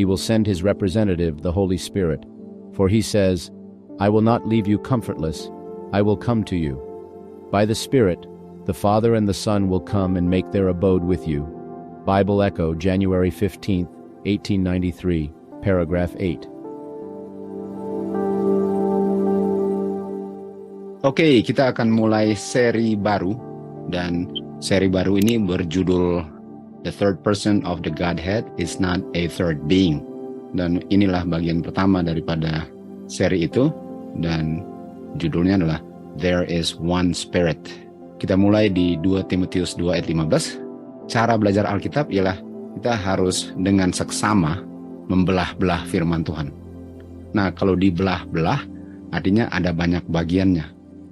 he will send his representative, the Holy Spirit. For he says, I will not leave you comfortless, I will come to you. By the Spirit, the Father and the Son will come and make their abode with you. Bible Echo, January 15, 1893, paragraph 8. Oke, kita akan mulai seri baru, dan seri baru ini berjudul The Third Person of the Godhead is Not a Third Being. Dan inilah bagian pertama daripada seri itu, dan judulnya adalah There is One Spirit. Kita mulai di 2 Timotius 2 ayat 15. Cara belajar Alkitab ialah kita harus dengan seksama membelah-belah firman Tuhan. Nah, kalau dibelah-belah artinya ada banyak bagiannya.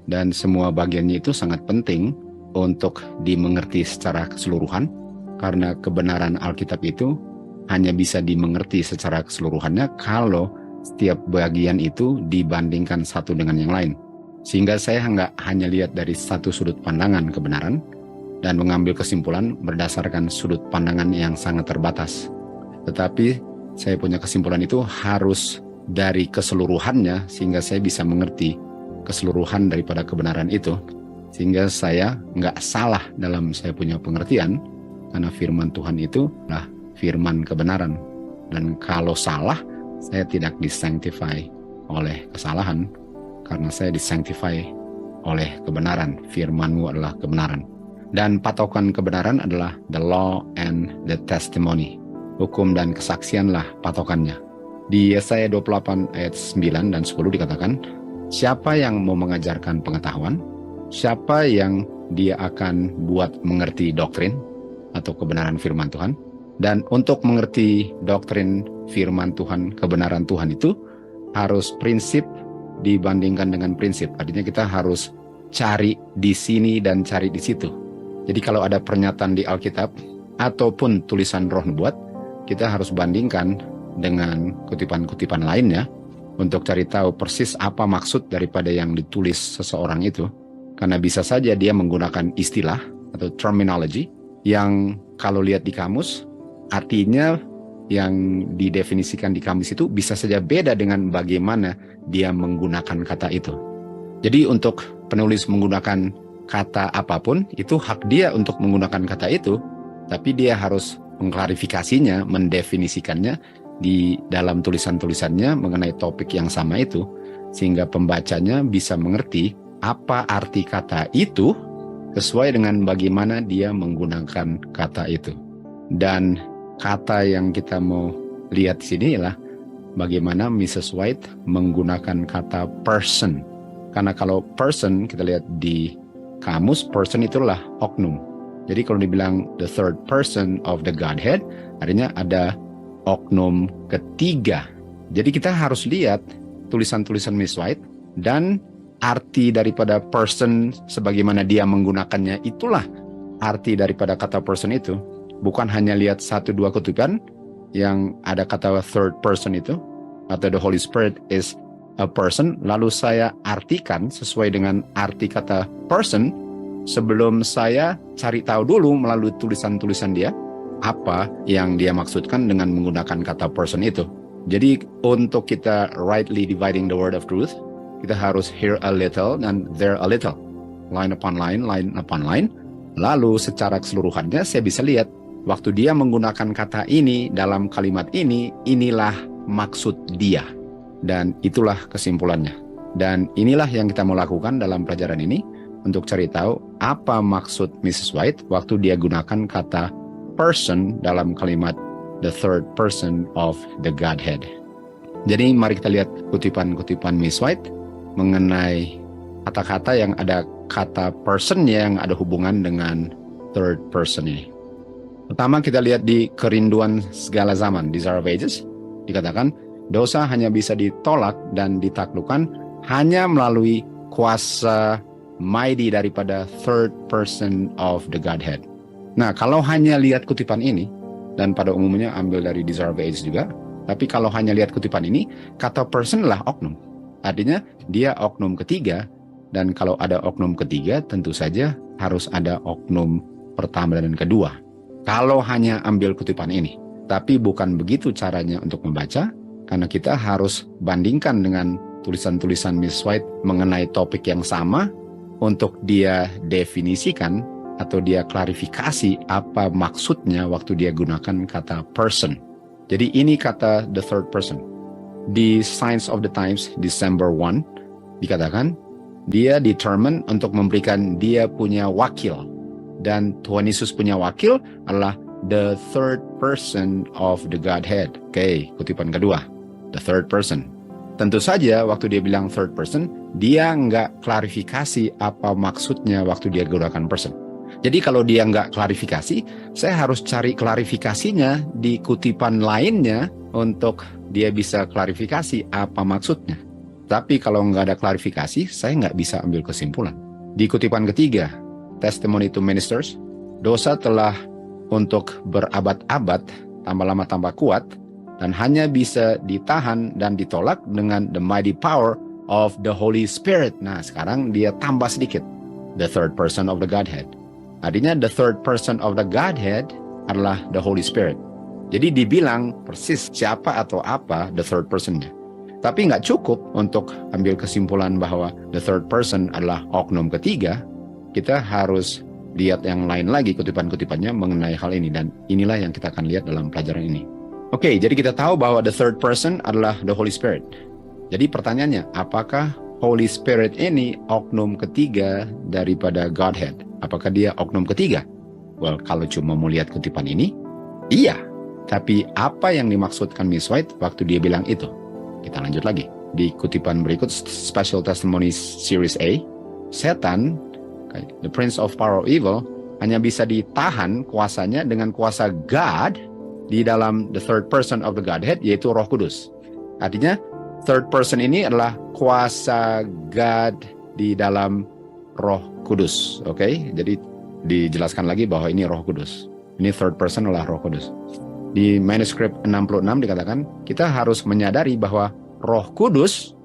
Dan semua bagiannya itu sangat penting untuk dimengerti secara keseluruhan, karena kebenaran Alkitab itu hanya bisa dimengerti secara keseluruhannya kalau setiap bagian itu dibandingkan satu dengan yang lain. Sehingga saya nggak hanya lihat dari satu sudut pandangan kebenaran dan mengambil kesimpulan berdasarkan sudut pandangan yang sangat terbatas. Tetapi saya punya kesimpulan itu harus dari keseluruhannya sehingga saya bisa mengerti keseluruhan daripada kebenaran itu, sehingga saya nggak salah dalam saya punya pengertian, karena firman Tuhan itu adalah firman kebenaran. Dan kalau salah, saya tidak disanctify oleh kesalahan, karena saya disanctify oleh kebenaran. Firman-Mu adalah kebenaran. Dan patokan kebenaran adalah the law and the testimony. Hukum dan kesaksianlah patokannya. Di Yesaya 28 ayat 9 dan 10 dikatakan, siapa yang mau mengajarkan pengetahuan? Siapa yang dia akan buat mengerti doktrin atau kebenaran firman Tuhan? Dan untuk mengerti doktrin firman Tuhan, kebenaran Tuhan itu harus prinsip dibandingkan dengan prinsip. Artinya kita harus cari di sini dan cari di situ. Jadi kalau ada pernyataan di Alkitab ataupun tulisan Roh Nubuat, kita harus bandingkan dengan kutipan-kutipan lainnya untuk cari tahu persis apa maksud daripada yang ditulis seseorang itu. Karena bisa saja dia menggunakan istilah atau terminology yang kalau lihat di kamus, artinya yang didefinisikan di kamus itu bisa saja beda dengan bagaimana dia menggunakan kata itu. Jadi untuk penulis menggunakan kata apapun, itu hak dia untuk menggunakan kata itu, tapi dia harus mengklarifikasinya, mendefinisikannya di dalam tulisan-tulisannya mengenai topik yang sama itu, sehingga pembacanya bisa mengerti apa arti kata itu sesuai dengan bagaimana dia menggunakan kata itu. Dan kata yang kita mau lihat di sini ialah bagaimana Mrs. White menggunakan kata person. Karena kalau person kita lihat di kamus, person itulah oknum. Jadi kalau dibilang the third person of the Godhead, artinya ada oknum ketiga. Jadi kita harus lihat tulisan-tulisan Miss White dan arti daripada person sebagaimana dia menggunakannya, itulah arti daripada kata person itu. Bukan hanya lihat 1-2 kutipan yang ada kata third person itu, atau the Holy Spirit is a person, lalu saya artikan sesuai dengan arti kata person sebelum saya cari tahu dulu melalui tulisan-tulisan dia apa yang dia maksudkan dengan menggunakan kata person itu. Jadi untuk kita rightly dividing the word of truth, kita harus here a little and there a little, line upon line upon line. Lalu secara keseluruhannya saya bisa lihat waktu dia menggunakan kata ini dalam kalimat ini, inilah maksud dia. Dan itulah kesimpulannya. Dan inilah yang kita mau lakukan dalam pelajaran ini untuk cari tahu apa maksud Mrs. White waktu dia gunakan kata person dalam kalimat the third person of the Godhead. Jadi mari kita lihat kutipan-kutipan Miss White mengenai kata-kata yang ada kata person yang ada hubungan dengan third person ini. Pertama kita lihat di Kerinduan Segala Zaman, Desire of Ages, dikatakan dosa hanya bisa ditolak dan ditaklukkan hanya melalui kuasa mighty daripada third person of the Godhead. Nah, kalau hanya lihat kutipan ini, dan pada umumnya ambil dari Desire of Ages juga, tapi kalau hanya lihat kutipan ini, kata person lah oknum. Artinya dia oknum ketiga, dan kalau ada oknum ketiga, tentu saja harus ada oknum pertama dan kedua. Kalau hanya ambil kutipan ini. Tapi bukan begitu caranya untuk membaca, karena kita harus bandingkan dengan tulisan-tulisan Miss White mengenai topik yang sama untuk dia definisikan atau dia klarifikasi apa maksudnya waktu dia gunakan kata person. Jadi ini kata the third person. Di Signs of the Times, December 1, dikatakan, dia determined untuk memberikan dia punya wakil. Dan Tuhan Yesus punya wakil adalah the third person of the Godhead. Oke, kutipan kedua, the third person. Tentu saja waktu dia bilang third person, dia nggak klarifikasi apa maksudnya waktu dia gunakan person. Jadi kalau dia nggak klarifikasi, saya harus cari klarifikasinya di kutipan lainnya untuk dia bisa klarifikasi apa maksudnya. Tapi kalau nggak ada klarifikasi, saya nggak bisa ambil kesimpulan. Di kutipan ketiga, Testimony to Ministers, dosa telah untuk berabad-abad, tambah lama tambah kuat, dan hanya bisa ditahan dan ditolak dengan the mighty power of the Holy Spirit. Nah, sekarang dia tambah sedikit, the third person of the Godhead. Artinya the third person of the Godhead adalah the Holy Spirit. Jadi dibilang persis siapa atau apa the third personnya. Tapi nggak cukup untuk ambil kesimpulan bahwa the third person adalah oknum ketiga. Kita harus lihat yang lain lagi kutipan-kutipannya mengenai hal ini, dan inilah yang kita akan lihat dalam pelajaran ini. Oke, jadi kita tahu bahwa the third person adalah the Holy Spirit. Jadi pertanyaannya, apakah Holy Spirit ini oknum ketiga daripada Godhead? Apakah dia oknum ketiga? Well, kalau cuma mau lihat kutipan ini, iya. Tapi apa yang dimaksudkan Miss White waktu dia bilang itu? Kita lanjut lagi. Di kutipan berikut, Special Testimonies Series A, setan, the prince of power of evil, hanya bisa ditahan kuasanya dengan kuasa God di dalam the third person of the Godhead, yaitu Roh Kudus. Artinya, third person ini adalah kuasa God di dalam Roh Kudus. Oke, jadi dijelaskan lagi bahwa ini Roh Kudus. Ini third person adalah Roh Kudus. Di manuskrip 66 dikatakan, kita harus menyadari bahwa Roh Kudus,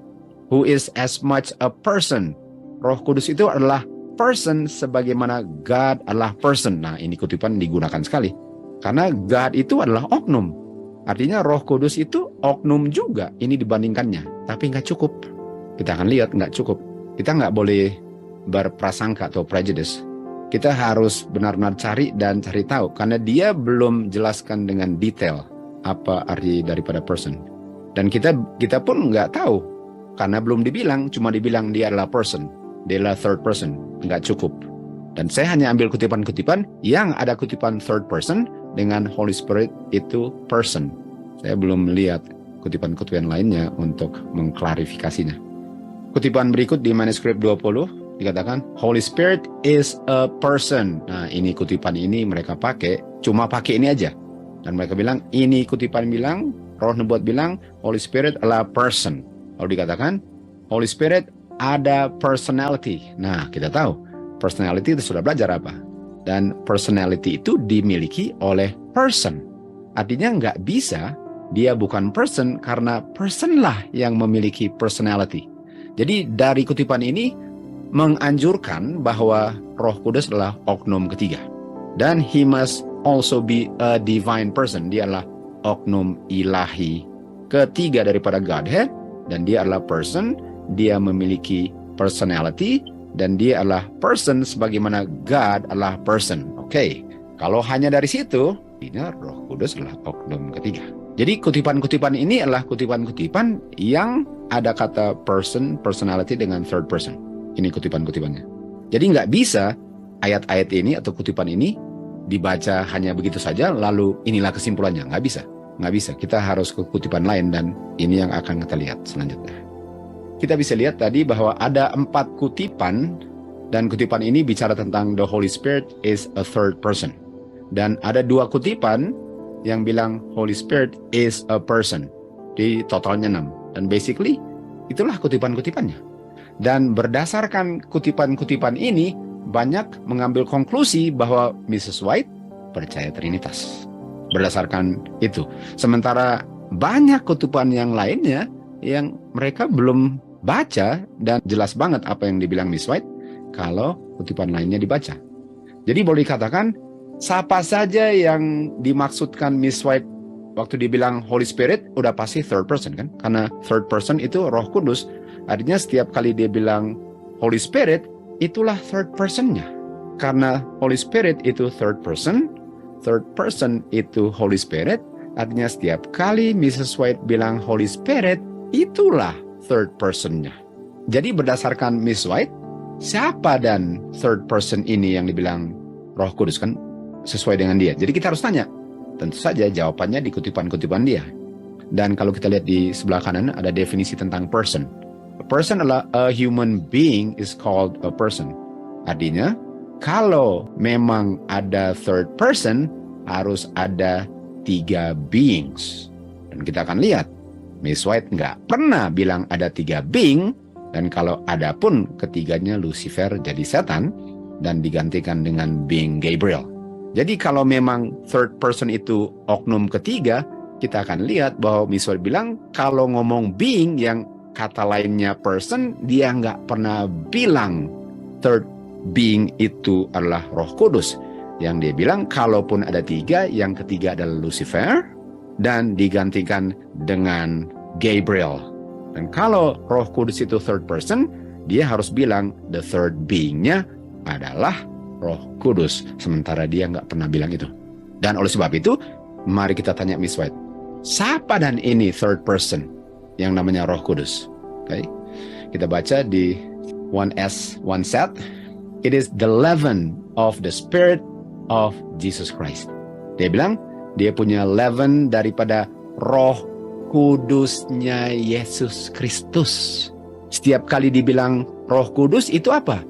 who is as much a person. Roh Kudus itu adalah person sebagaimana God adalah person. Nah, ini kutipan digunakan sekali. Karena God itu adalah oknum. Artinya Roh Kudus itu oknum juga. Ini dibandingkannya. Tapi nggak cukup. Kita akan lihat nggak cukup. Kita nggak boleh berprasangka atau prejudice. Kita harus benar-benar cari dan cari tahu. Karena dia belum jelaskan dengan detail apa arti daripada person. Dan kita pun nggak tahu. Karena belum dibilang, cuma dibilang dia adalah person. Dia adalah third person. Nggak cukup. Dan saya hanya ambil kutipan-kutipan yang ada kutipan third person dengan Holy Spirit itu person. Saya belum melihat kutipan-kutipan lainnya untuk mengklarifikasinya. Kutipan berikut di manuskrip 20 dikatakan Holy Spirit is a person. Nah, ini kutipan ini mereka pakai, cuma pakai ini aja. Dan mereka bilang, ini kutipan bilang, Roh Nubuat bilang, Holy Spirit adalah person. Lalu dikatakan, Holy Spirit ada personality. Nah, kita tahu personality itu sudah belajar apa. Dan personality itu dimiliki oleh person. Artinya nggak bisa dia bukan person karena person lah yang memiliki personality. Jadi dari kutipan ini menganjurkan bahwa Roh Kudus adalah oknum ketiga. Dan he must also be a divine person. Dia adalah oknum ilahi ketiga daripada Godhead. Dan dia adalah person. Dia memiliki personality dan dia adalah person sebagaimana God adalah person. Oke, kalau hanya dari situ, ini Roh Kudus adalah oknum ketiga. Jadi kutipan-kutipan ini adalah kutipan-kutipan yang ada kata person, personality dengan third person. Ini kutipan-kutipannya. Jadi nggak bisa ayat-ayat ini atau kutipan ini dibaca hanya begitu saja, lalu inilah kesimpulannya. Nggak bisa. Nggak bisa. Kita harus ke kutipan lain dan ini yang akan kita lihat selanjutnya. Kita bisa lihat tadi bahwa ada 4 kutipan dan kutipan ini bicara tentang the Holy Spirit is a third person. Dan ada 2 kutipan yang bilang Holy Spirit is a person. Di totalnya 6. Dan basically itulah kutipan-kutipannya. Dan berdasarkan kutipan-kutipan ini banyak mengambil konklusi bahwa Mrs. White percaya Trinitas. Berdasarkan itu. Sementara banyak kutipan yang lainnya yang mereka belum baca dan jelas banget apa yang dibilang Miss White kalau kutipan lainnya dibaca. Jadi boleh dikatakan siapa saja yang dimaksudkan Miss White waktu dibilang Holy Spirit, udah pasti third person kan? Karena third person itu Roh Kudus. Artinya setiap kali dia bilang Holy Spirit, itulah third person-nya. Karena Holy Spirit itu third person itu Holy Spirit, artinya setiap kali Mrs. White bilang Holy Spirit, itulah third person-nya. Jadi berdasarkan Miss White, siapa dan third person ini yang dibilang Roh Kudus kan sesuai dengan dia. Jadi kita harus tanya. Tentu saja jawabannya di kutipan-kutipan dia. Dan kalau kita lihat di sebelah kanan ada definisi tentang person. A person adalah a human being is called a person. Artinya, kalau memang ada third person, harus ada 3 beings. Dan kita akan lihat, Miss White nggak pernah bilang ada 3 being, dan kalau ada pun ketiganya Lucifer jadi setan, dan digantikan dengan being Gabriel. Jadi kalau memang third person itu oknum ketiga, kita akan lihat bahwa Miss White bilang, kalau ngomong being yang kata lainnya person, dia nggak pernah bilang third being itu adalah Roh Kudus. Yang dia bilang, kalaupun ada 3, yang ketiga adalah Lucifer, dan digantikan dengan Gabriel. Dan kalau Roh Kudus itu third person, dia harus bilang the third being-nya adalah Roh Kudus. Sementara dia nggak pernah bilang itu. Dan oleh sebab itu, mari kita tanya Miss White, siapa dan ini third person yang namanya Roh Kudus? Okay. Kita baca di 1S 1 it is the leaven of the Spirit of Jesus Christ. Dia bilang, dia punya leaven daripada Roh Kudusnya Yesus Kristus. Setiap kali dibilang Roh Kudus itu apa?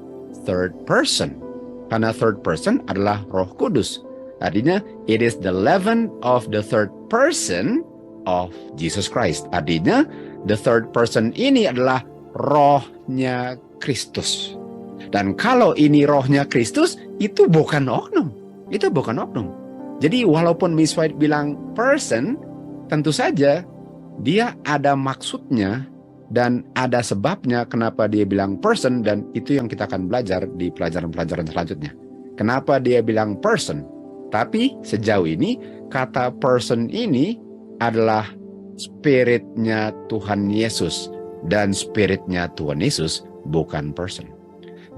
Third person. Karena third person adalah Roh Kudus. Artinya, it is the leaven of the third person of Jesus Christ. Artinya, the third person ini adalah rohnya Kristus. Dan kalau ini rohnya Kristus, itu bukan oknum. Itu bukan oknum. Jadi walaupun Miss White bilang person, tentu saja dia ada maksudnya dan ada sebabnya kenapa dia bilang person, dan itu yang kita akan belajar di pelajaran-pelajaran selanjutnya. Kenapa dia bilang person? Tapi sejauh ini kata person ini adalah spiritnya Tuhan Yesus, dan spiritnya Tuhan Yesus bukan person.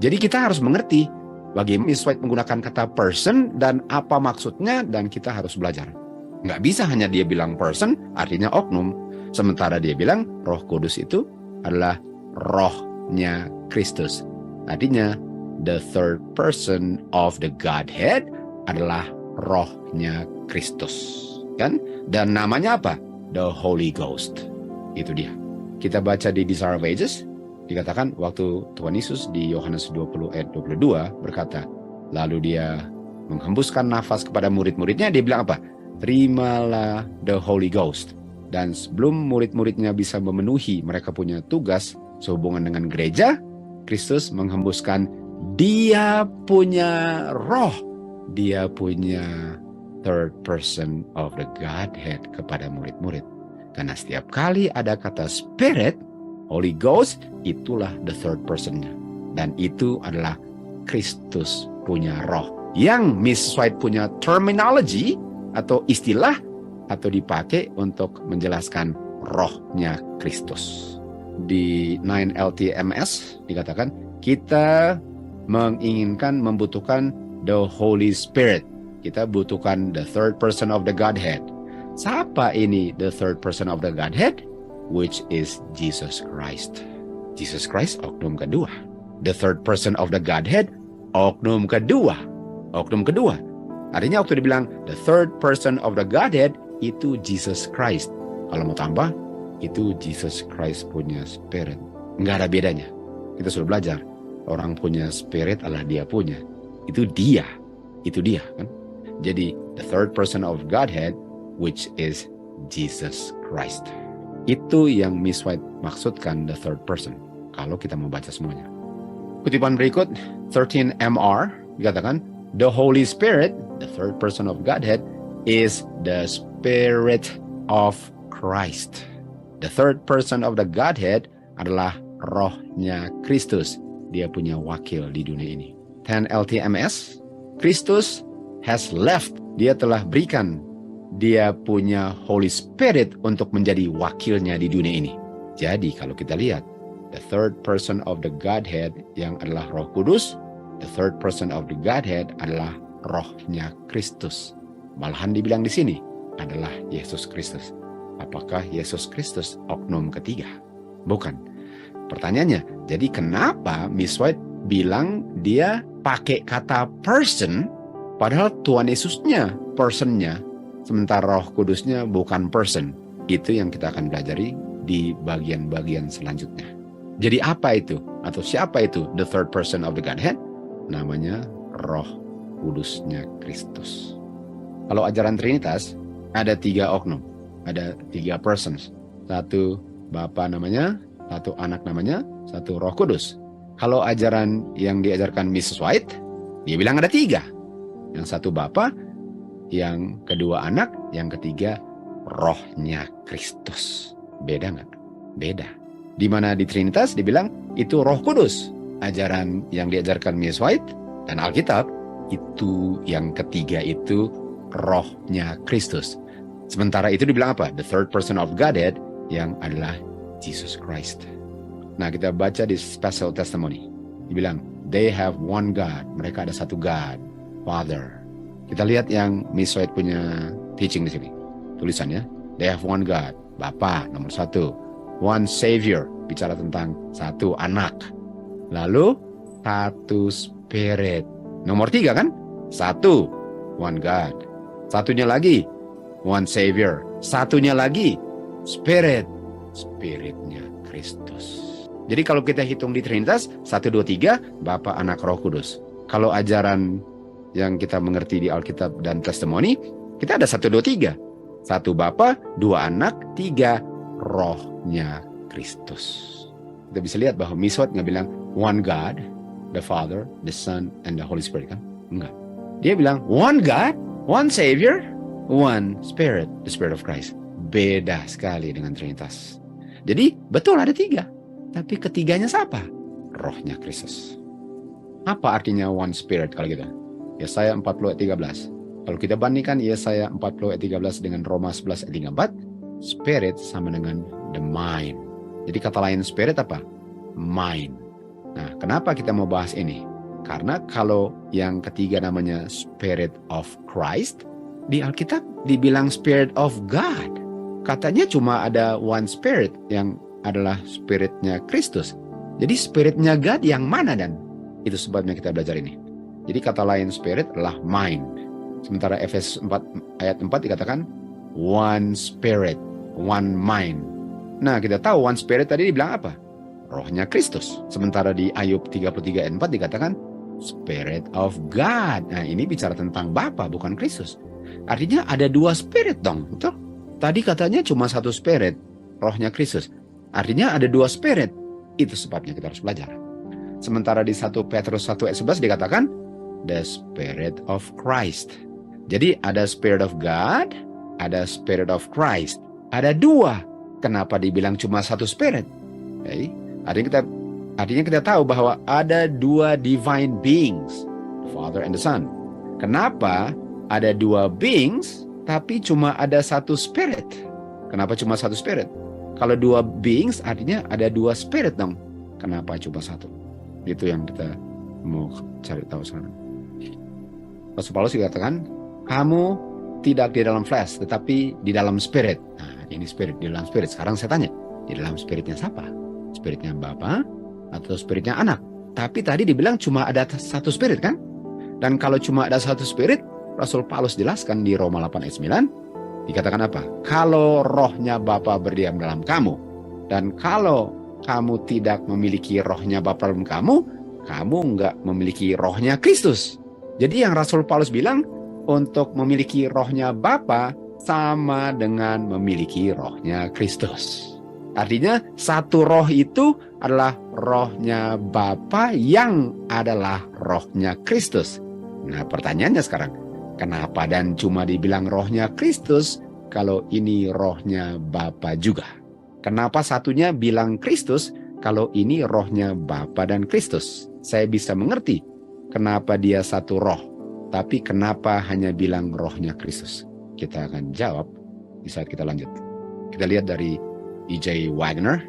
Jadi kita harus mengerti bagaimana Miss White menggunakan kata person dan apa maksudnya, dan kita harus belajar. Nggak bisa hanya dia bilang person, artinya oknum. Sementara dia bilang Roh Kudus itu adalah rohnya Kristus. Artinya the third person of the Godhead adalah rohnya Kristus. Kan? Dan namanya apa? The Holy Ghost. Itu dia. Kita baca di Desire of Ages, dikatakan waktu Tuhan Yesus di Yohanes 20 ayat 22 berkata, lalu dia menghembuskan nafas kepada murid-muridnya, dia bilang apa? Terimalah the Holy Ghost. Dan sebelum murid-muridnya bisa memenuhi mereka punya tugas sehubungan dengan gereja, Kristus menghembuskan dia punya roh, dia punya third person of the Godhead kepada murid-murid. Karena setiap kali ada kata Spirit, Holy Ghost, itulah the third person-nya. Dan itu adalah Kristus punya roh. Yang Miss White punya terminology atau istilah atau dipakai untuk menjelaskan rohnya Kristus. Di 9LTMS dikatakan, kita membutuhkan the Holy Spirit. Kita butuhkan the third person of the Godhead. Siapa ini the third person of the Godhead? Which is Jesus Christ. Jesus Christ, oknum kedua. The third person of the Godhead, oknum kedua. Oknum kedua. Artinya waktu dibilang the third person of the Godhead, itu Jesus Christ. Kalau mau tambah, itu Jesus Christ punya spirit. Nggak ada bedanya. Kita sudah belajar. Orang punya spirit adalah dia punya. Itu dia. Itu dia kan. Jadi the third person of Godhead, which is Jesus Christ. Itu yang Miss White maksudkan the third person. Kalau kita mau baca semuanya. Kutipan berikut 13 MR dikatakan, the Holy Spirit, the third person of Godhead, is the Spirit of Christ. The third person of the Godhead adalah rohnya Kristus. Dia punya wakil di dunia ini. 10 LTMS, Kristus has left. Dia telah berikan dia punya Holy Spirit untuk menjadi wakilnya di dunia ini. Jadi kalau kita lihat, the third person of the Godhead yang adalah Roh Kudus, the third person of the Godhead adalah rohnya Kristus. Malahan dibilang di sini adalah Yesus Kristus. Apakah Yesus Kristus oknum ketiga? Bukan. Pertanyaannya, jadi kenapa Miss White bilang dia pakai kata person, padahal Tuhan Yesusnya personnya, sementara Roh Kudusnya bukan person. Itu yang kita akan pelajari di bagian-bagian selanjutnya. Jadi apa itu? Atau siapa itu the third person of the Godhead? Namanya Roh Kudusnya Kristus. Kalau ajaran Trinitas, ada 3 oknum. Ada 3 persons. 1 Bapa namanya, 1 Anak namanya, 1 Roh Kudus. Kalau ajaran yang diajarkan Mrs. White, dia bilang ada 3. Yang 1 Bapa, yang kedua Anak, yang ketiga Rohnya Kristus. Beda nggak? Beda. Di mana di Trinitas dibilang itu Roh Kudus. Ajaran yang diajarkan Mrs. White dan Alkitab, itu yang ketiga itu Rohnya Kristus. Sementara itu dibilang apa? The third person of Godhead yang adalah Jesus Christ. Nah, kita baca di Special Testimony. Dibilang, they have one God. Mereka ada satu God, Father. Kita lihat yang Miss White punya teaching di sini. Tulisannya, they have one God, Bapa nomor 1. One Savior, bicara tentang 1 Anak. Lalu, 1 Spirit. Nomor 3 kan? 1, one God. Satunya lagi, one Savior. Satunya lagi, Spirit. Spiritnya Kristus. Jadi kalau kita hitung di Trinitas, 1, 2, 3, Bapa, Anak, Roh Kudus. Kalau ajaran yang kita mengerti di Alkitab dan Testimoni, kita ada 1, 2, 3. 1 Bapa, 2 Anak, 3 Rohnya Kristus. Kita bisa lihat bahwa Miss White nggak bilang one God, the Father, the Son, and the Holy Spirit kan? Enggak. Dia bilang one God, one Savior, one Spirit, the Spirit of Christ. Beda sekali dengan Trinitas. Jadi betul ada 3. Tapi ketiganya siapa? Rohnya Kristus. Apa artinya one Spirit kalau gitu? Yesaya 40 ayat 13. Kalau kita bandingkan Yesaya 40 ayat 13 dengan Roma 11 ayat 34, Spirit sama dengan the mind. Jadi kata lain Spirit apa? Mind. Nah, kenapa kita mau bahas ini? Karena kalau yang ketiga namanya Spirit of Christ, di Alkitab dibilang Spirit of God. Katanya cuma ada one Spirit yang adalah Spiritnya Kristus. Jadi Spiritnya God yang mana dan? Itu sebabnya kita belajar ini. Jadi kata lain Spirit adalah mind. Sementara Efesus 4 ayat 4 dikatakan one Spirit, one mind. Nah, kita tahu one Spirit tadi dibilang apa? Rohnya Kristus. Sementara di Ayub 33 ayat 4 dikatakan Spirit of God. Nah, ini bicara tentang Bapa, bukan Kristus. Artinya ada 2 Spirit dong, betul? Tadi katanya cuma 1 Spirit, Rohnya Kristus. Artinya ada 2 Spirit. Itu sebabnya kita harus belajar. Sementara di 1 Petrus 1 ayat 11 dikatakan the Spirit of Christ. Jadi ada Spirit of God, ada Spirit of Christ. Ada 2. Kenapa dibilang cuma 1 Spirit? Okay. Artinya kita tahu bahwa ada 2 divine beings, the Father and the Son. Kenapa ada 2 beings tapi cuma ada 1 Spirit? Kenapa cuma 1 Spirit? Kalau 2 beings artinya ada 2 Spirit dong. Kenapa cuma 1? Itu yang kita mau cari tahu sekarang. Rasul Paulus dikatakan, kamu tidak di dalam flesh, tetapi di dalam spirit. Nah, ini spirit, di dalam spirit. Sekarang saya tanya, di dalam spiritnya siapa? Spiritnya Bapa atau spiritnya Anak? Tapi tadi dibilang cuma ada 1 spirit kan? Dan kalau cuma ada 1 spirit, Rasul Paulus jelaskan di Roma 8 ayat 9, dikatakan apa? Kalau rohnya Bapa berdiam dalam kamu, dan kalau kamu tidak memiliki rohnya Bapa dalam kamu, kamu nggak memiliki rohnya Kristus. Jadi yang Rasul Paulus bilang, untuk memiliki rohnya Bapa sama dengan memiliki rohnya Kristus. Artinya 1 roh itu adalah rohnya Bapa yang adalah rohnya Kristus. Nah, pertanyaannya sekarang, kenapa dan cuma dibilang rohnya Kristus kalau ini rohnya Bapa juga? Kenapa satunya bilang Kristus kalau ini rohnya Bapa dan Kristus? Saya bisa mengerti kenapa dia 1 roh, tapi kenapa hanya bilang rohnya Kristus? kita akan jawab di saat kita lanjut. Kita lihat dari E.J. Wagner.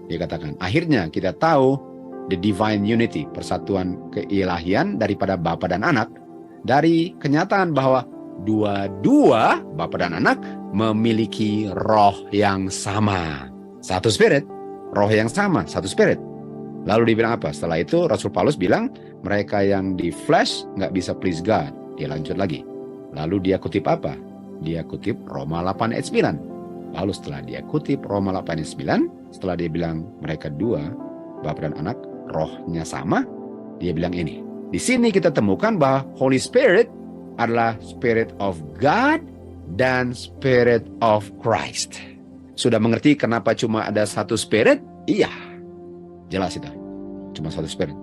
Dia katakan, akhirnya kita tahu the divine unity, persatuan keilahian daripada Bapa dan Anak, dari kenyataan bahwa dua-dua Bapa dan Anak memiliki roh yang sama. Satu spirit, roh yang sama, satu spirit. Lalu dibilang apa? Setelah itu Rasul Paulus bilang, mereka yang di flesh nggak bisa please God. Dia lanjut lagi. Lalu dia kutip apa? Dia kutip Roma 8 ayat 9. Lalu setelah dia kutip Roma 8 ayat 9, setelah dia bilang mereka dua, Bapa dan Anak, rohnya sama, dia bilang ini. Di sini kita temukan bahwa Holy Spirit adalah Spirit of God dan Spirit of Christ. Sudah mengerti kenapa cuma ada satu Spirit? Iya, jelas itu. Cuma satu Spirit.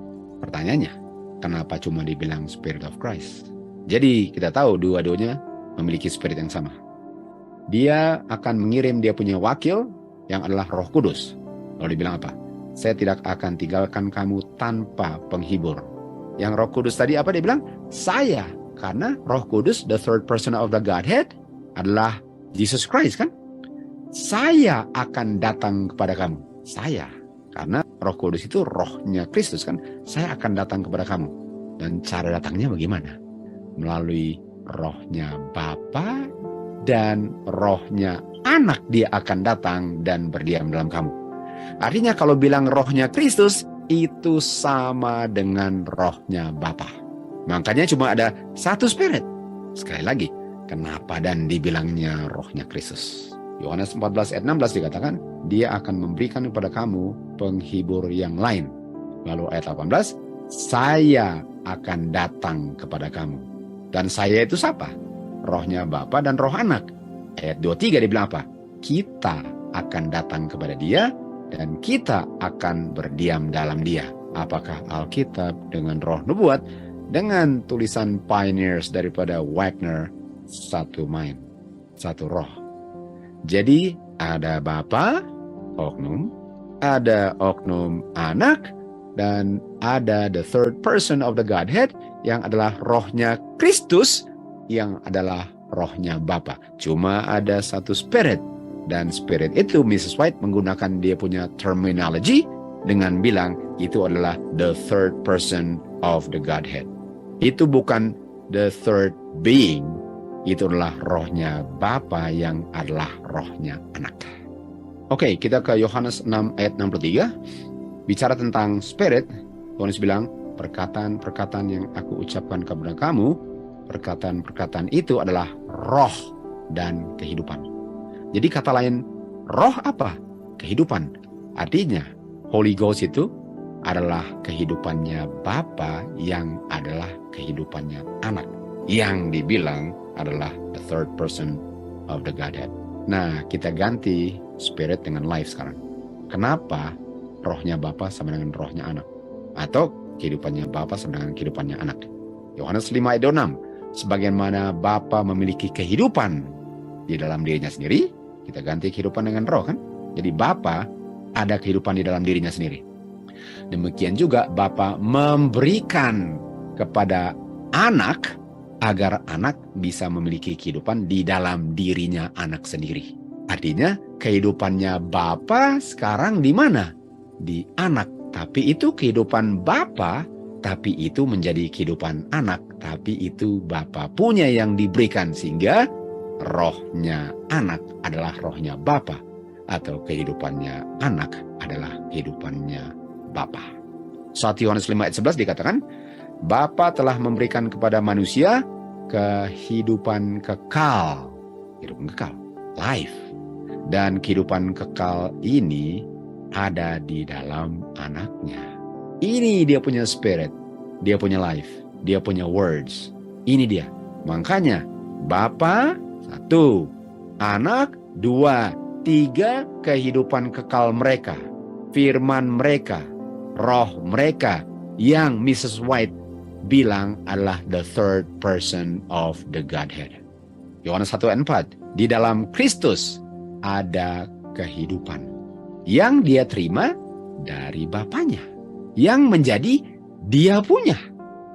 Pertanyaannya, kenapa cuma dibilang Spirit of Christ? Jadi kita tahu dua-duanya memiliki Spirit yang sama. Dia akan mengirim dia punya wakil yang adalah Roh Kudus. Lalu dibilang apa? Saya tidak akan tinggalkan kamu tanpa penghibur. Yang Roh Kudus tadi apa dia bilang? Saya. Karena Roh Kudus, the third person of the Godhead, adalah Jesus Christ kan? Saya akan datang kepada kamu. Saya. Karena Roh Kudus itu rohnya Kristus kan? Saya akan datang kepada kamu. Dan cara datangnya bagaimana? Melalui rohnya Bapa dan rohnya Anak dia akan datang dan berdiam dalam kamu. Artinya kalau bilang rohnya Kristus, itu sama dengan rohnya Bapa. Makanya cuma ada satu Spirit. Sekali lagi, kenapa dan dibilangnya rohnya Kristus? Yohanes 14 ayat 16 dikatakan, dia akan memberikan kepada kamu penghibur yang lain. Lalu ayat 18, saya akan datang kepada kamu. Dan saya itu siapa? Rohnya Bapa dan roh Anak. Ayat 23 dibilang apa? Kita akan datang kepada dia dan kita akan berdiam dalam dia. Apakah Alkitab dengan roh nubuat, dengan tulisan pioneers daripada Wagner, satu mind, satu roh. Jadi ada Bapa, oknum, ada oknum Anak, dan ada the third person of the Godhead yang adalah rohnya Kristus yang adalah rohnya Bapa. Cuma ada satu Spirit. Dan Spirit itu Mrs. White menggunakan dia punya terminology dengan bilang itu adalah the third person of the Godhead. Itu bukan the third being. Itu adalah rohnya Bapa yang adalah rohnya Anak. Oke, kita ke Yohanes 6 ayat 63. Bicara tentang Spirit, Yohanes bilang, perkataan-perkataan yang aku ucapkan kepada kamu, perkataan-perkataan itu adalah roh dan kehidupan. Jadi kata lain, roh apa? Kehidupan. Artinya, Holy Ghost itu adalah kehidupannya Bapa yang adalah kehidupannya Anak. Yang dibilang adalah the third person of the Godhead. Nah, kita ganti Spirit dengan life sekarang. Kenapa rohnya Bapa sama dengan rohnya Anak? Atau kehidupannya Bapa sama dengan kehidupannya Anak? Yohanes 5 ayat 6. Sebagaimana Bapa memiliki kehidupan di dalam dirinya sendiri, kita ganti kehidupan dengan roh kan? Jadi Bapa ada kehidupan di dalam dirinya sendiri. Demikian juga Bapa memberikan kepada Anak agar Anak bisa memiliki kehidupan di dalam dirinya Anak sendiri. Artinya kehidupannya Bapa sekarang di mana? Di Anak. Tapi itu kehidupan Bapa, tapi itu menjadi kehidupan Anak. Tapi itu Bapa punya yang diberikan sehingga rohnya Anak adalah rohnya Bapa, atau kehidupannya Anak adalah kehidupannya Bapa. 1 Yohanes 5 ayat 11 dikatakan, Bapa telah memberikan kepada manusia kehidupan kekal. Kehidupan kekal, life. Dan kehidupan kekal ini ada di dalam Anaknya. Ini dia punya Spirit, dia punya life, dia punya words. Ini dia. Makanya Bapa 1, Anak 2, 3 kehidupan kekal mereka, firman mereka, roh mereka yang Mrs. White bilang adalah the third person of the Godhead. Yohanes 1 ayat 4, di dalam Kristus ada kehidupan yang dia terima dari Bapanya, yang menjadi dia punya,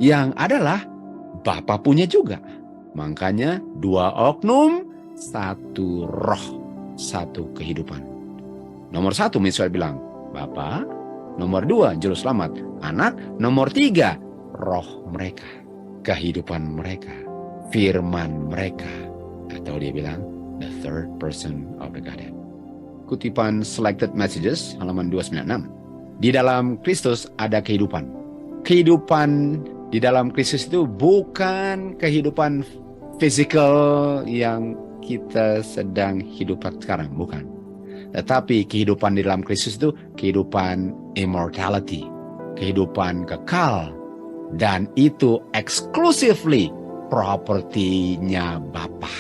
yang adalah Bapa punya juga. Makanya 2 oknum, 1 roh, 1 kehidupan. Nomor 1 Mesias bilang, Bapa. Nomor 2 Juru Selamat, Anak. Nomor 3 roh mereka, kehidupan mereka, firman mereka. Atau dia bilang, the third person of the Godhead. Kutipan Selected Messages, halaman 296. Di dalam Kristus ada kehidupan. Kehidupan di dalam Kristus itu bukan kehidupan fisikal yang kita sedang hidup sekarang, bukan. Tetapi kehidupan di dalam Kristus itu kehidupan immortality, kehidupan kekal, dan itu exclusively propertinya Bapa.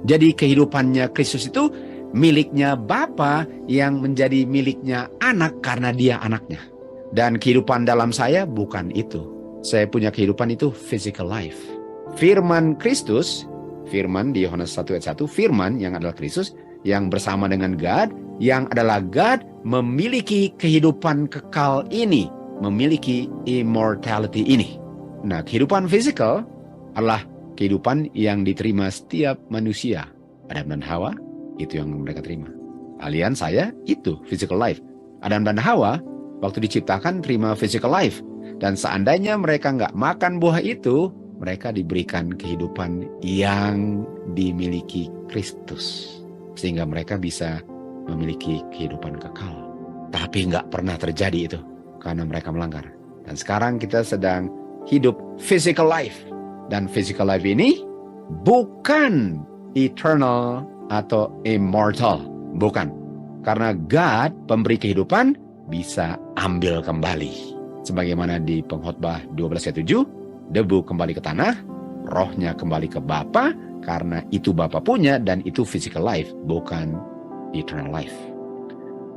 Jadi kehidupannya Kristus itu miliknya Bapa yang menjadi miliknya anak karena dia anaknya. Dan kehidupan dalam saya bukan itu. Saya punya kehidupan itu physical life. Firman Kristus, firman di Yohanes 1 ayat 1, firman yang adalah Kristus, yang bersama dengan God, yang adalah God, memiliki kehidupan kekal ini, memiliki immortality ini. Nah, kehidupan physical adalah kehidupan yang diterima setiap manusia. Adam dan Hawa, itu yang mereka terima. Kalian, saya, itu physical life. Adam dan Hawa, waktu diciptakan terima physical life. Dan seandainya mereka nggak makan buah itu, mereka diberikan kehidupan yang dimiliki Kristus. Sehingga mereka bisa memiliki kehidupan kekal. Tapi nggak pernah terjadi itu, karena mereka melanggar. Dan sekarang kita sedang hidup physical life. Dan physical life ini bukan eternal atau immortal. Bukan. Karena God, pemberi kehidupan, bisa ambil kembali. Sebagaimana di Pengkhotbah 12 ayat 7, debu kembali ke tanah, rohnya kembali ke Bapa, karena itu Bapa punya dan itu physical life, bukan eternal life.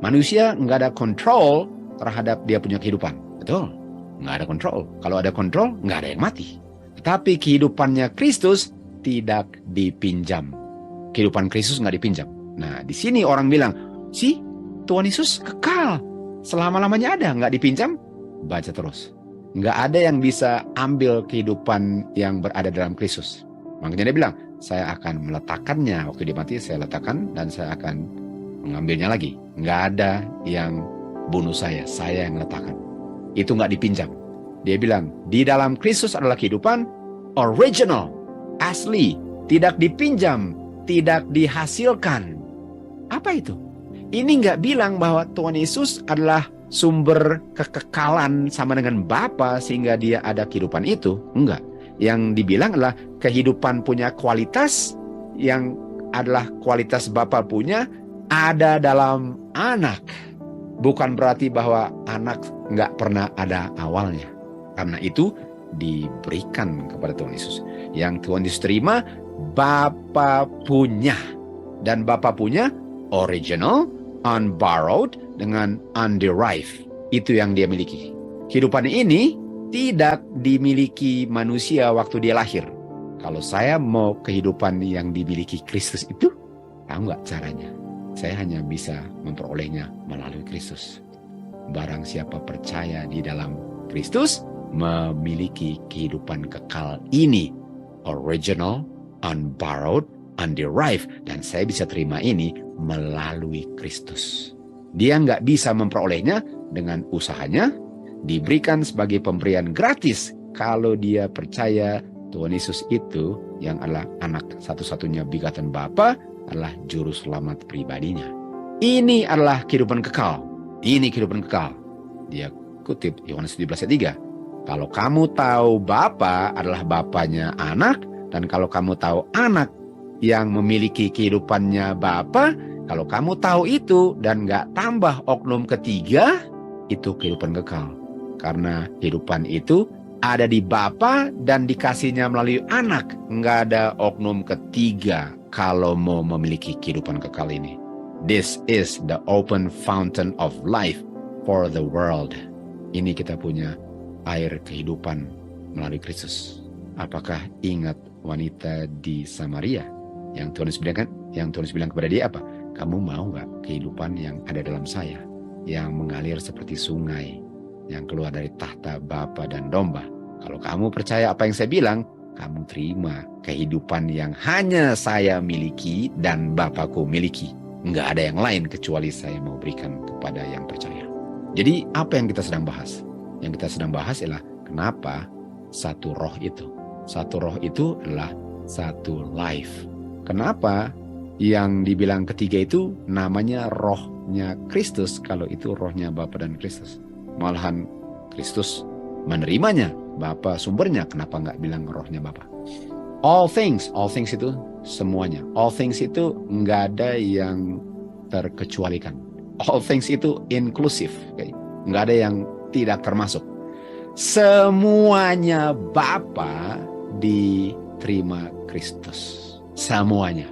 Manusia nggak ada kontrol terhadap dia punya kehidupan. Betul? Nggak ada kontrol. Kalau ada kontrol, nggak ada yang mati. Tetapi kehidupannya Kristus tidak dipinjam. Kehidupan Kristus nggak dipinjam. Nah, di sini orang bilang, Tuhan Yesus kekal. Selama-lamanya ada, nggak dipinjam. Baca terus. Nggak ada yang bisa ambil kehidupan yang berada dalam Kristus. Makanya dia bilang, saya akan meletakkannya. Waktu dia mati, saya letakkan dan saya akan mengambilnya lagi. Nggak ada yang bunuh saya yang letakkan. Itu nggak dipinjam. Dia bilang, di dalam Kristus adalah kehidupan original, asli, tidak dipinjam, tidak dihasilkan. Apa itu? Ini nggak bilang bahwa Tuhan Yesus adalah sumber kekekalan sama dengan Bapa sehingga dia ada kehidupan itu. Enggak. Yang dibilang adalah kehidupan punya kualitas yang adalah kualitas Bapa punya ada dalam anak. Bukan berarti bahwa anak nggak pernah ada awalnya. Karena itu diberikan kepada Tuhan Yesus. Yang Tuhan Yesus terima, Bapa punya. Dan Bapa punya original, unborrowed, dengan underived. Itu yang dia miliki. Kehidupan ini tidak dimiliki manusia waktu dia lahir. Kalau saya mau kehidupan yang dimiliki Kristus itu, tahu nggak caranya? Saya hanya bisa memperolehnya melalui Kristus. Barang siapa percaya di dalam Kristus, memiliki kehidupan kekal ini. Original, unborrowed, underived. Dan saya bisa terima ini melalui Kristus. Dia nggak bisa memperolehnya dengan usahanya, diberikan sebagai pemberian gratis kalau dia percaya Tuhan Yesus itu yang adalah anak satu-satunya begotten Bapa adalah juru selamat pribadinya. Ini adalah kehidupan kekal. Ini kehidupan kekal. Dia kutip Yohanes 17 ayat 3. Kalau kamu tahu Bapa adalah Bapanya anak, dan kalau kamu tahu anak yang memiliki kehidupannya Bapa, kalau kamu tahu itu dan nggak tambah oknum ketiga, itu kehidupan kekal. Karena kehidupan itu ada di Bapa dan dikasihnya melalui anak. Nggak ada oknum ketiga kalau mau memiliki kehidupan kekal ini. This is the open fountain of life for the world. Ini kita punya air kehidupan melalui Kristus. Apakah ingat wanita di Samaria yang Tuhan Yesus bilang kepada dia apa? Kamu mau nggak kehidupan yang ada dalam saya, yang mengalir seperti sungai, yang keluar dari tahta Bapa dan domba? Kalau kamu percaya apa yang saya bilang, kamu terima kehidupan yang hanya saya miliki dan Bapakku miliki. Nggak ada yang lain kecuali saya mau berikan kepada yang percaya. Jadi apa yang kita sedang bahas? Yang kita sedang bahas adalah kenapa satu roh itu. Satu roh itu adalah satu life. Kenapa yang dibilang ketiga itu namanya rohnya Kristus, kalau itu rohnya Bapa dan Kristus. Malahan Kristus menerimanya, Bapa sumbernya, kenapa nggak bilang rohnya Bapa? All things itu semuanya. All things itu nggak ada yang terkecualikan. All things itu inklusif, nggak ada yang tidak termasuk. Semuanya Bapa diterima Kristus. Semuanya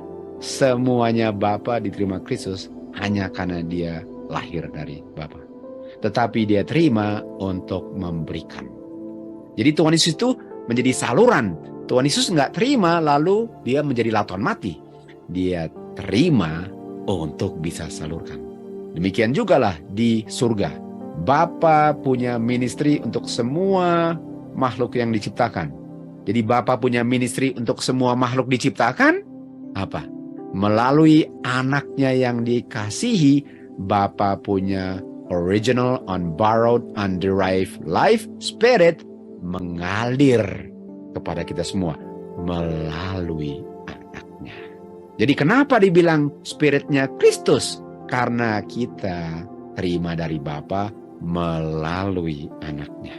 Bapa diterima Kristus hanya karena dia lahir dari Bapa. Tetapi dia terima untuk memberikan. Jadi Tuhan Yesus itu menjadi saluran. Tuhan Yesus nggak terima lalu dia menjadi lautan mati. Dia terima untuk bisa salurkan. Demikian jugalah di surga. Bapa punya ministry untuk semua makhluk yang diciptakan. Jadi Bapa punya ministry untuk semua makhluk diciptakan. Apa? Melalui anaknya yang dikasihi, Bapa punya original, unborrowed, underived life, spirit, mengalir kepada kita semua melalui anaknya. Jadi kenapa dibilang spiritnya Kristus? Karena kita terima dari Bapa melalui anaknya.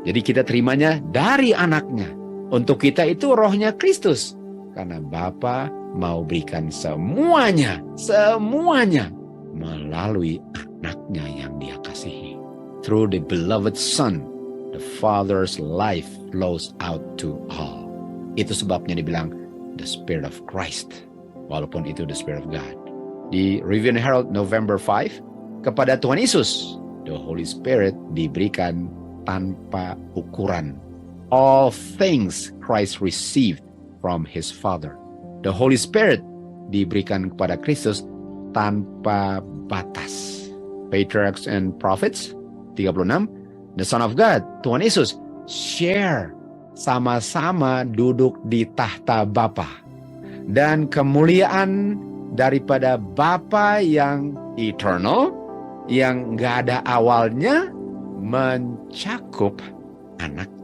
Jadi kita terimanya dari anaknya. Untuk kita itu rohnya Kristus. Karena Bapa mau berikan semuanya melalui anaknya yang dia kasihi. Through the beloved Son, the Father's life flows out to all. Itu sebabnya dibilang the Spirit of Christ, walaupun itu the Spirit of God. Di Review and Herald November 5, kepada Tuhan Yesus, the Holy Spirit diberikan tanpa ukuran. All things Christ received from His Father. The Holy Spirit diberikan kepada Kristus tanpa batas. Patriarchs and Prophets 36, the Son of God, Tuhan Yesus, share, sama-sama duduk di tahta Bapa. Dan kemuliaan daripada Bapa yang eternal, yang gak ada awalnya, mencakup anaknya.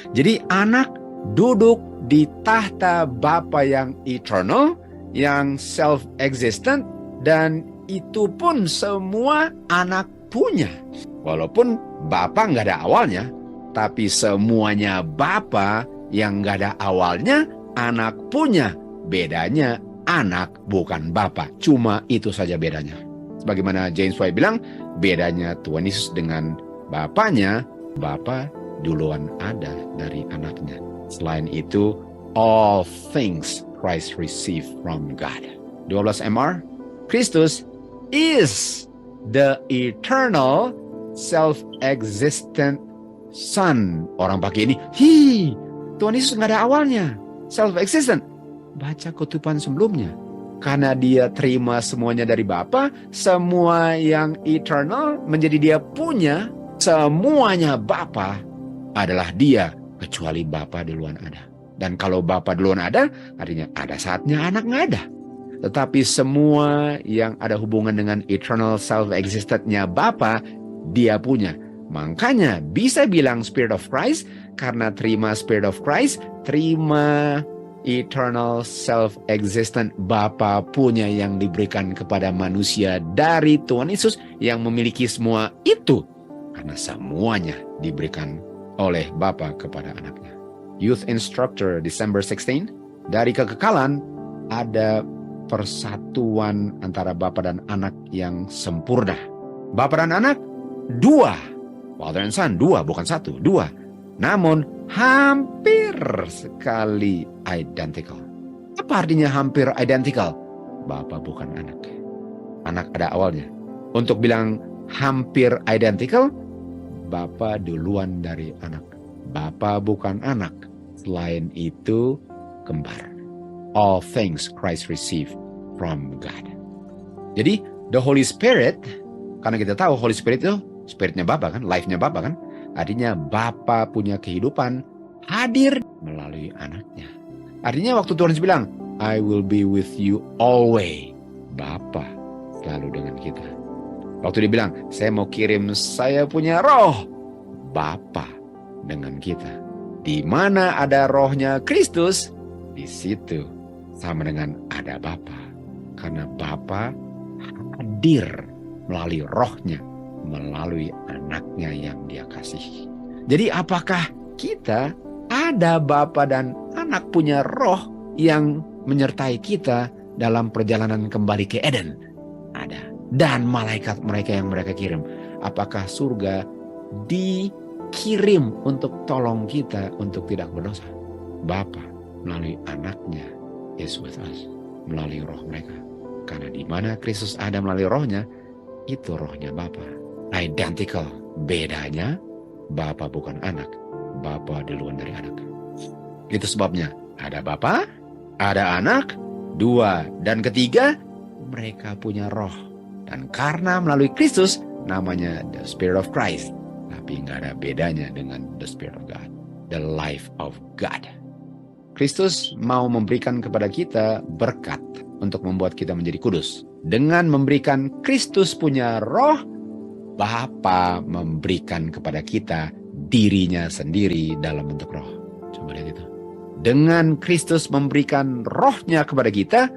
Jadi anak duduk di tahta Bapa yang eternal, yang self-existent, dan itu pun semua anak punya. Walaupun Bapa nggak ada awalnya, tapi semuanya Bapa yang nggak ada awalnya, anak punya. Bedanya anak bukan Bapa, cuma itu saja bedanya. Sebagaimana James White bilang, bedanya Tuhan Yesus dengan Bapanya, Bapa duluan ada dari anaknya. Selain itu, all things Christ received from God. 12 MR, Kristus is the eternal self-existent Son. Orang pakai ini, Tuhan Yesus nggak ada awalnya, self-existent. Baca kutipan sebelumnya. Karena dia terima semuanya dari Bapa, semua yang eternal menjadi dia punya, semuanya Bapa adalah dia, kecuali Bapa duluan ada. Dan kalau Bapa duluan ada, artinya ada saatnya anak nggak ada. Tetapi semua yang ada hubungan dengan eternal self-existentnya Bapa, dia punya. Makanya bisa bilang Spirit of Christ, karena terima Spirit of Christ, terima eternal self-existent Bapa punya yang diberikan kepada manusia dari Tuhan Yesus yang memiliki semua itu. Karena semuanya diberikan oleh Bapa kepada anaknya. Youth Instructor December 16, dari kekekalan ada persatuan antara Bapa dan anak yang sempurna. Bapa dan anak dua, Father and Son dua, bukan satu, dua. Namun hampir sekali identical. Apa artinya hampir identical? Bapa bukan anak. Anak ada awalnya. Untuk bilang hampir identical, Bapa duluan dari anak. Bapa bukan anak. Selain itu, kembar. All things Christ received from God. Jadi, the Holy Spirit, karena kita tahu Holy Spirit itu spiritnya Bapa kan, life-nya Bapa kan, artinya Bapa punya kehidupan hadir melalui anaknya. Artinya waktu Tuhan bilang, I will be with you always. Bapa selalu dengan kita. Waktu dia bilang, saya mau kirim saya punya roh. Bapa dengan kita. Di mana ada rohnya Kristus, di situ sama dengan ada Bapa. Karena Bapa hadir melalui rohnya, melalui anaknya yang dia kasihi. Jadi apakah kita ada Bapa dan anak punya roh yang menyertai kita dalam perjalanan kembali ke Eden? Ada. Dan malaikat mereka yang mereka kirim. Apakah surga dikirim untuk tolong kita untuk tidak berdosa? Bapa melalui anaknya is with us, melalui roh mereka. Karena di mana Kristus ada melalui rohnya, itu rohnya Bapa. Identical. Bedanya, Bapa bukan anak. Bapa duluan dari anak. Itu sebabnya ada Bapa, ada anak, dua, dan ketiga, mereka punya roh. Dan karena melalui Kristus, namanya the Spirit of Christ. Tapi nggak ada bedanya dengan the Spirit of God. The life of God. Kristus mau memberikan kepada kita berkat untuk membuat kita menjadi kudus. Dengan memberikan Kristus punya roh, Bapa memberikan kepada kita dirinya sendiri dalam bentuk roh. Coba lihat itu. Dengan Kristus memberikan rohnya kepada kita,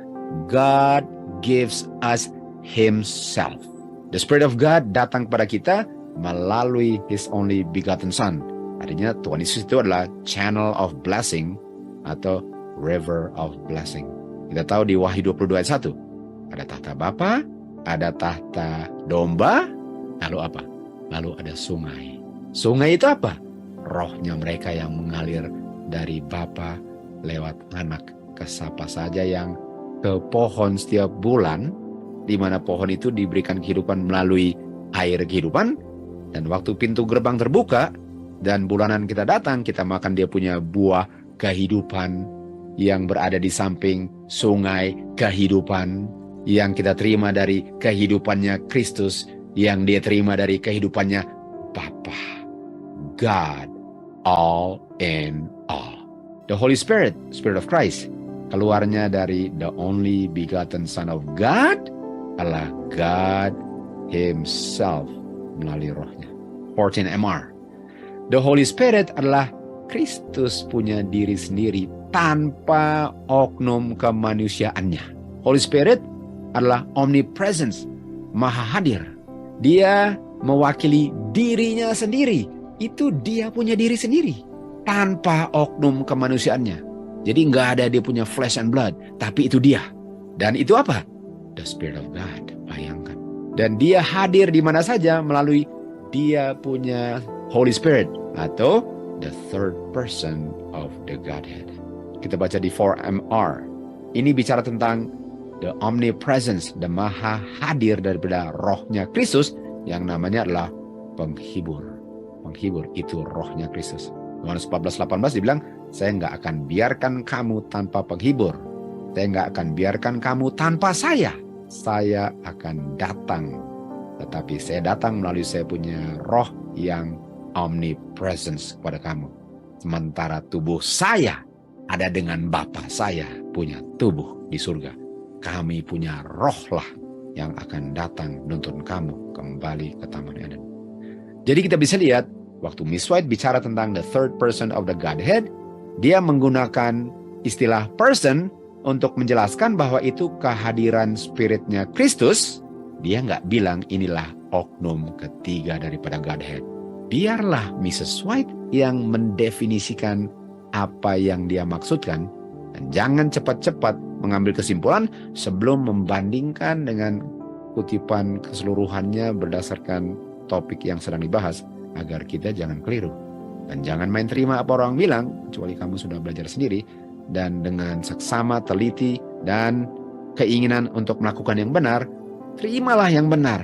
God gives us Himself. The Spirit of God datang kepada kita melalui His only begotten Son. Artinya Tuhan Yesus itu adalah channel of blessing atau river of blessing. Kita tahu di Wahyu 22 ayat 1. Ada tahta Bapa, ada tahta domba, lalu apa? Lalu ada sungai. Sungai itu apa? Rohnya mereka yang mengalir dari Bapa lewat anak ke siapa saja yang ke pohon setiap bulan, di mana pohon itu diberikan kehidupan melalui air kehidupan. Dan waktu pintu gerbang terbuka dan bulanan kita datang, kita makan dia punya buah kehidupan yang berada di samping sungai kehidupan yang kita terima dari kehidupannya Kristus, yang dia terima dari kehidupannya Bapa. God, all in all. The Holy Spirit, Spirit of Christ, keluarnya dari the only begotten Son of God adalah God Himself melalui rohnya. 14 MR. The Holy Spirit adalah Kristus punya diri sendiri tanpa oknum kemanusiaannya. Holy Spirit adalah omnipresence, maha hadir. Dia mewakili dirinya sendiri. Itu dia punya diri sendiri tanpa oknum kemanusiaannya. Jadi nggak ada dia punya flesh and blood, tapi itu dia. Dan itu apa? The Spirit of God. Bayangkan. Dan dia hadir di mana saja melalui dia punya Holy Spirit atau the third person of the Godhead. Kita baca di 4MR. Ini bicara tentang the omnipresence, the maha hadir daripada rohnya Kristus yang namanya adalah penghibur. Penghibur itu rohnya Kristus. Yohanes 14:18 dibilang, saya nggak akan biarkan kamu tanpa penghibur. Saya nggak akan biarkan kamu tanpa saya. Saya akan datang. Tetapi saya datang melalui saya punya roh yang omnipresence kepada kamu. Sementara tubuh saya ada dengan Bapa saya punya tubuh di surga. Kami punya roh lah yang akan datang menuntun kamu kembali ke Taman Eden. Jadi kita bisa lihat waktu Miss White bicara tentang the third person of the Godhead, dia menggunakan istilah person untuk menjelaskan bahwa itu kehadiran spiritnya Kristus. Dia nggak bilang inilah oknum ketiga daripada Godhead. Biarlah Mrs. White yang mendefinisikan apa yang dia maksudkan. Dan jangan cepat-cepat mengambil kesimpulan sebelum membandingkan dengan kutipan keseluruhannya berdasarkan topik yang sedang dibahas, agar kita jangan keliru. Dan jangan main terima apa orang bilang, kecuali kamu sudah belajar sendiri, dan dengan seksama, teliti, dan keinginan untuk melakukan yang benar, terimalah yang benar,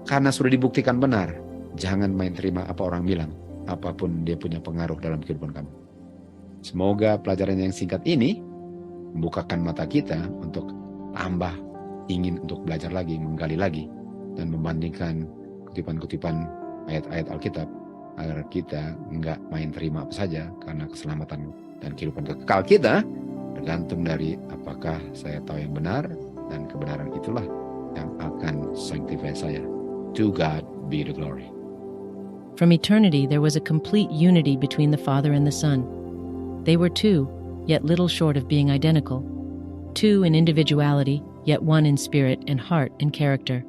karena sudah dibuktikan benar. Jangan main terima apa orang bilang, apapun dia punya pengaruh dalam kehidupan kamu. Semoga pelajaran yang singkat ini membukakan mata kita untuk tambah ingin untuk belajar lagi, menggali lagi, dan membandingkan kutipan-kutipan ayat-ayat Alkitab agar kita nggak main terima apa saja, karena keselamatan dan kehidupan kekal kita tergantung dari apakah saya tahu yang benar, dan kebenaran itulah yang akan sanctify saya. To God be the glory. From eternity, there was a complete unity between the Father and the Son. They were two, yet little short of being identical. Two in individuality, yet one in spirit and heart and character.